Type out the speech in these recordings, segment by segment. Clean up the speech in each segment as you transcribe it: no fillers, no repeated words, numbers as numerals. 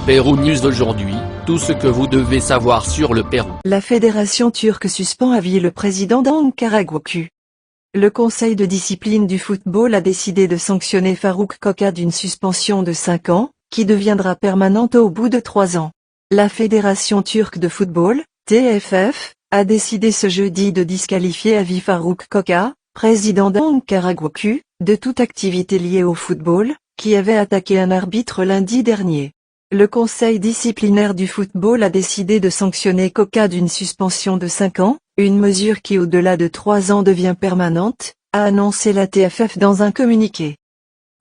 Pérou News aujourd'hui, tout ce que vous devez savoir sur le Pérou. La fédération turque suspend à vie le président d'Ankara-Gucci. Le conseil de discipline du football a décidé de sanctionner Faruk Koka d'une suspension de 5 ans, qui deviendra permanente au bout de 3 ans. La fédération turque de football, TFF, a décidé ce jeudi de disqualifier à vie Faruk Koka, président d'Ankara-Gucci, de toute activité liée au football, qui avait attaqué un arbitre lundi dernier. Le conseil disciplinaire du football a décidé de sanctionner Koka d'une suspension de 5 ans, une mesure qui au-delà de 3 ans devient permanente, a annoncé la TFF dans un communiqué.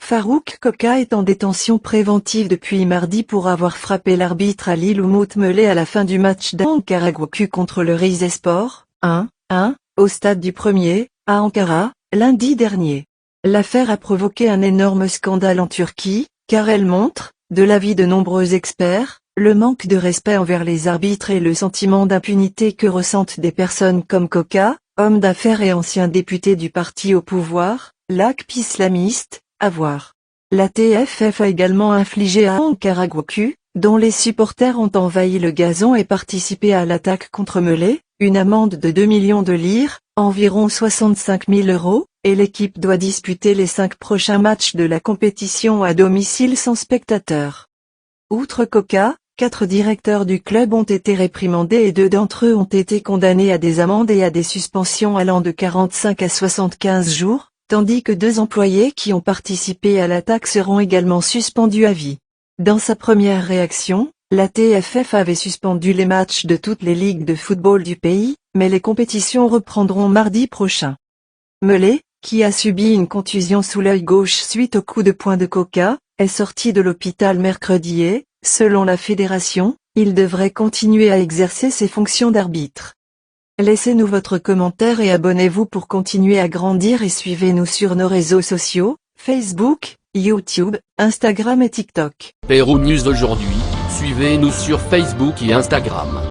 Faruk Koka est en détention préventive depuis mardi pour avoir frappé l'arbitre Ali Umut Melek à la fin du match d'Ankara-Gucci contre le Rizespor, 1-1, au stade du 1er, à Ankara, lundi dernier. L'affaire a provoqué un énorme scandale en Turquie, car elle montre, de l'avis de nombreux experts, le manque de respect envers les arbitres et le sentiment d'impunité que ressentent des personnes comme Koka, homme d'affaires et ancien député du parti au pouvoir, l'AKP islamiste, à voir. La TFF a également infligé à Ankara-Gucci, dont les supporters ont envahi le gazon et participé à l'attaque contre Melek, une amende de 2 millions de lire, environ 65 000 €, et l'équipe doit disputer les 5 prochains matchs de la compétition à domicile sans spectateurs. Outre Koka, 4 directeurs du club ont été réprimandés et 2 d'entre eux ont été condamnés à des amendes et à des suspensions allant de 45 à 75 jours, tandis que 2 employés qui ont participé à l'attaque seront également suspendus à vie. Dans sa première réaction, la TFF avait suspendu les matchs de toutes les ligues de football du pays, mais les compétitions reprendront mardi prochain. Melek, qui a subi une contusion sous l'œil gauche suite au coup de poing de Koka, est sorti de l'hôpital mercredi et, selon la fédération, il devrait continuer à exercer ses fonctions d'arbitre. Laissez-nous votre commentaire et abonnez-vous pour continuer à grandir et suivez-nous sur nos réseaux sociaux, Facebook, YouTube, Instagram et TikTok. Pérou News aujourd'hui, suivez-nous sur Facebook et Instagram.